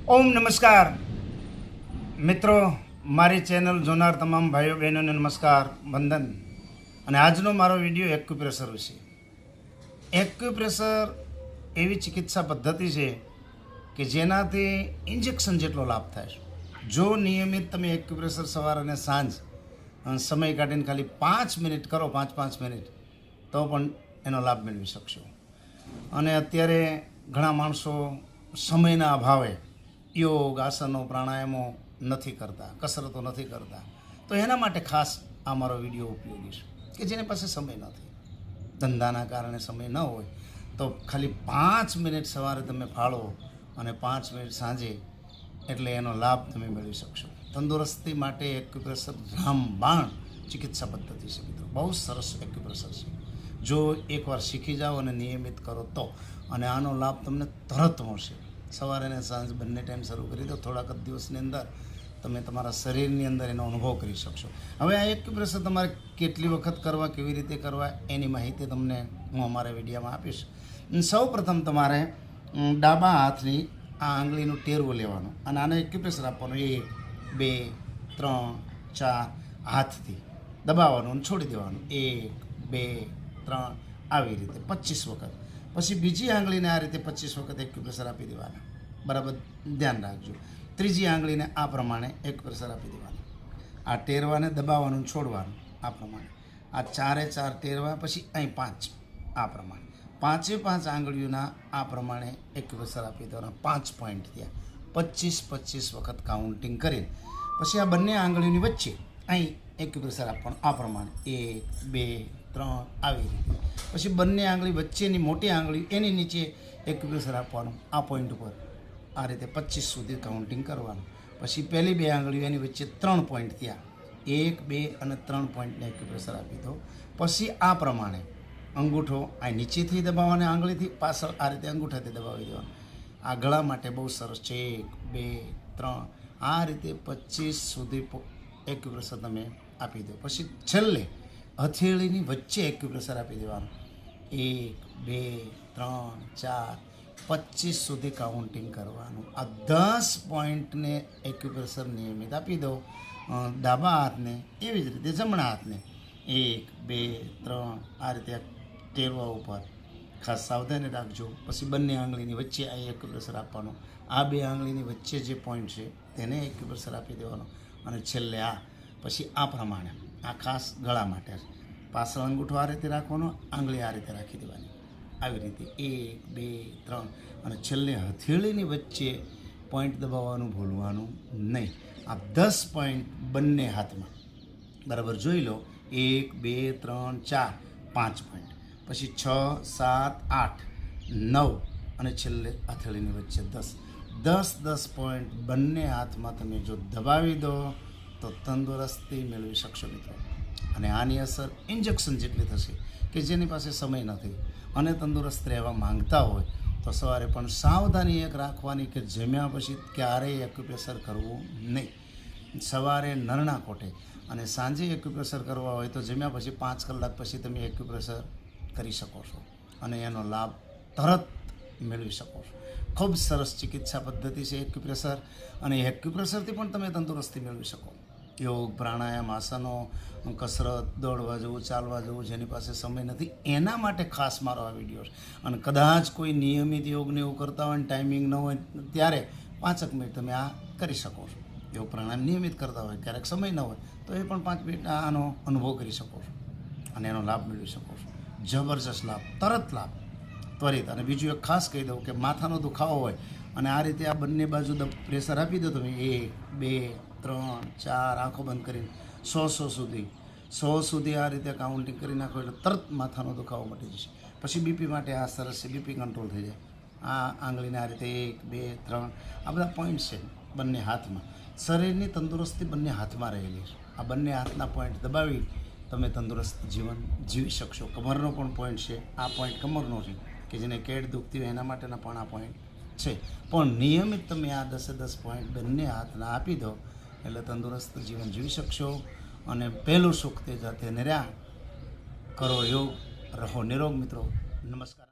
ઓમ નમસ્કાર મિત્રો, મારી ચેનલ જોનાર તમામ ભાઈઓ બહેનોને નમસ્કાર, વંદન. અને આજનો મારો વિડીયો એક્યુપ્રેશર વિશે. એક્યુપ્રેશર એવી ચિકિત્સા પદ્ધતિ છે કે જેનાથી ઇન્જેક્શન જેટલો લાભ થાય છે. જો નિયમિત તમે એક્યુપ્રેશર સવાર અને સાંજ સમય કાઢીને ખાલી 5 મિનિટ કરો, 5 મિનિટ, તો પણ એનો લાભ મેળવી શકશો. અને અત્યારે ઘણા માણસો સમયના અભાવે યોગ, આસનો, પ્રાણાયામો નથી કરતા, કસરતો નથી કરતા. તો એના માટે ખાસ આ મારો વિડીયો ઉપયોગી છે કે જેને પાસે સમય નથી, ધંધાના કારણે સમય ન હોય, તો ખાલી 5 મિનિટ સવારે તમે ફાળો અને 5 મિનિટ સાંજે, એટલે એનો લાભ તમે મેળવી શકશો. તંદુરસ્તી માટે એક્યુપ્રેશર રામબાણ ચિકિત્સા પદ્ધતિ છે મિત્રો, બહુ સરસ એક્યુપ્રેશર છે. જો એકવાર શીખી જાઓ અને નિયમિત કરો તો, અને આનો લાભ તમને તરત મળશે. સવારે અને સાંજ બંને ટાઈમ શરૂ કરી દો, થોડાક જ દિવસની અંદર તમે તમારા શરીરની અંદર એનો અનુભવ કરી શકશો. હવે આ એક્યુપ્રેશર તમારે કેટલી વખત કરવા, કેવી રીતે કરવા, એની માહિતી તમને હું અમારા વિડીયોમાં આપીશ. સૌ પ્રથમ તમારે ડાબા હાથની આ આંગળીનું ટેરવું લેવાનું અને આને એક્યુપ્રેશર આપવાનું. 1 2 3 4 હાથથી દબાવવાનું અને છોડી દેવાનું. 1 2 3 આવી રીતે 25 વખત. પછી બીજી આંગળીને આ રીતે 25 વખત એક્યુપ્રેશર આપી દેવાના. બરાબર ધ્યાન રાખજો. ત્રીજી આંગળીને આ પ્રમાણે એક્યુપ્રેશર આપી દેવાનું. આ ટેરવાને દબાવવાનું, છોડવાનું આ પ્રમાણે. આ 4 ટેરવા, પછી અહીં 5 આ પ્રમાણે. 5 આંગળીઓના આ પ્રમાણે એક્યુપ્રેશર આપી દેવાના. 5 પોઈન્ટ થયા. 25 વખત કાઉન્ટિંગ કરીને પછી આ બંને આંગળીઓની વચ્ચે અહીં એક્યુપ્રેશર આપવાનું આ પ્રમાણે. 1 2 3 આવી રીતે. પછી બંને આંગળી વચ્ચેની મોટી આંગળી એની નીચે એક્યુપ્રેશર આપવાનું આ પોઈન્ટ ઉપર. આ રીતે 25 સુધી કાઉન્ટિંગ કરવાનું. પછી પહેલી 2 આંગળીઓ એની વચ્ચે 3 પોઈન્ટ થયા. 1 2 અને 3 પોઈન્ટને એક્યુપ્રેશર આપી દો. પછી આ પ્રમાણે અંગૂઠો આ નીચેથી દબાવવાને, આંગળીથી પાછળ આ રીતે અંગૂઠાથી દબાવી દેવાનું. આ ગળા માટે બહુ સરસ છે. 1 2 3 આ રીતે 25 સુધી એક્યુપ્રેશર તમે આપી દો. પછી છેલ્લે હથેળીની વચ્ચે એક્યુપ્રેશર આપી દેવાનું. 1 2 3 4 25 સુધી કાઉન્ટિંગ કરવાનું. આ 10 પોઈન્ટને એક્યુપ્રેશર નિયમિત આપી દો ડાબા હાથને, એવી જ રીતે જમણા હાથને. 1 2 3 આ રીતે ટેરવા ઉપર ખાસ સાવધાની રાખજો. પછી બંને આંગળીની વચ્ચે આ એક્યુપ્રેશર આપવાનું. આ 2 આંગળીની વચ્ચે જે પોઈન્ટ છે તેને એક્યુપ્રેશર આપી દેવાનો. અને છેલ્લે આ પછી આ પ્રમાણે, આ ખાસ ગળા માટે છે. પાછળ અંગૂઠો આ રીતે રાખવાનો, આંગળી આ રીતે રાખી દેવાની. આવી રીતે 1 2 3 અને છેલ્લે હથેળીની વચ્ચે પોઈન્ટ દબાવવાનું ભૂલવાનું નહીં. આ 10 પોઈન્ટ બંને હાથમાં બરાબર જોઈ લો. 1 2 3 4 5 પોઈન્ટ, પછી 6 7 8 9 અને છેલ્લે હથેળીની વચ્ચે 10 પોઈન્ટ બંને હાથમાં તમે જો દબાવી દો તો તંદુરસ્તી મેળવી શકશો મિત્રો. અને આની અસર ઇન્જેક્શન જેટલી થશે કે જેની પાસે સમય નથી અને તંદુરસ્ત રહેવા માંગતા હોય તો સવારે પણ સાવધાની એક રાખવાની કે જમ્યા પછી ક્યારેય એક્યુપ્રેશર કરવું નહીં. સવારે નરણા કોઠે અને સાંજે એક્યુપ્રેશર કરવા હોય તો જમ્યા પછી 5 કલાક પછી તમે એક્યુપ્રેશર કરી શકો છો અને એનો લાભ તરત મેળવી શકો છો. ખૂબ સરસ ચિકિત્સા પદ્ધતિ છે એક્યુપ્રેશર, અને એક્યુપ્રેશરથી પણ તમે તંદુરસ્તી મેળવી શકો. યોગ, પ્રાણાયામ, આસનો, કસરત, દોડવા જવું, ચાલવા જવું, જેની પાસે સમય નથી એના માટે ખાસ મારો આ વિડીયો છે. અને કદાચ કોઈ નિયમિત યોગને એવું કરતા હોય ને ટાઈમિંગ ન હોય ત્યારે 5 મિનિટ તમે આ કરી શકો છો. યોગ પ્રાણાયામ નિયમિત કરતા હોય, ક્યારેક સમય ન હોય તો એ પણ 5 મિનિટ આનો અનુભવ કરી શકો છો અને એનો લાભ મેળવી શકો છો. જબરજસ્ત લાભ, તરત લાભ, ત્વરિત. અને બીજું એક ખાસ કહી દઉં કે માથાનો દુખાવો હોય અને આ રીતે આ બંને બાજુ પ્રેશર આપી દો તમે. 1 2 3 4 આંખો બંધ કરીને 100 સુધી આ રીતે કાઉન્ટિંગ કરી નાખો એટલે તરત માથાનો દુખાવો મટી જશે. પછી બીપી માટે આ સરસ છે, બીપી કંટ્રોલ થઈ જાય. આ આંગળીને આ રીતે 1 2 3 આ બધા પોઈન્ટ છે બંને હાથમાં. શરીરની તંદુરસ્તી બંને હાથમાં રહેલી છે. આ બંને હાથના પોઈન્ટ દબાવી તમે તંદુરસ્ત જીવન જીવી શકશો. કમરનો પણ પોઈન્ટ છે, આ પોઈન્ટ કમરનો છે કે જેને કેડ દુખતી હોય એના માટેના પણ આ પોઈન્ટ છે. પણ નિયમિત તમે આ 10 પોઈન્ટ બંને હાથના આપી દો એટલે તંદુરસ્ત જીવન જીવી શકશો. અને પહેલું સુખ તે જાતે નિર્યા કરો યોગ, રહો નિરોગ મિત્રો. નમસ્કાર.